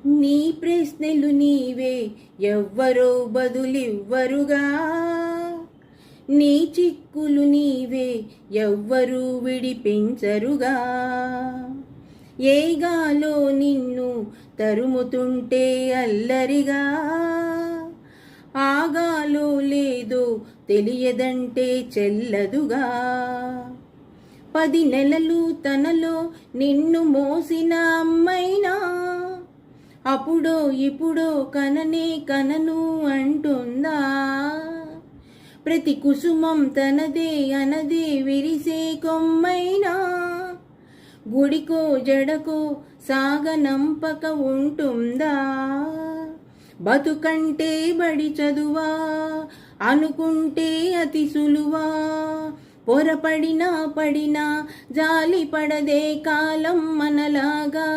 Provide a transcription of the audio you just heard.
నీ ప్రశ్నలు నీవే ఎవ్వరో బదులివ్వరుగా, నీ చిక్కులు నీవే ఎవ్వరూ విడిపించరుగా. ఏ గాలో నిన్ను తరుముతుంటే అల్లరిగా, ఆగాలో లేదో తెలియదంటే చెల్లదుగా. 10 నెలలు తనలో నిన్ను మోసిన అమ్మైనా, అప్పుడో ఇప్పుడో కననే కనను అంటుందా. ప్రతి కుసుమం తనదే అనదే విరిసే కొమ్మైనా, గుడికో జడకో సాగనంపక ఉంటుందా. బతుకంటే బడి చదువా అనుకుంటే అతి సులువా, పొరపడినా పడినా జాలి పడదే కాలం మనలాగా.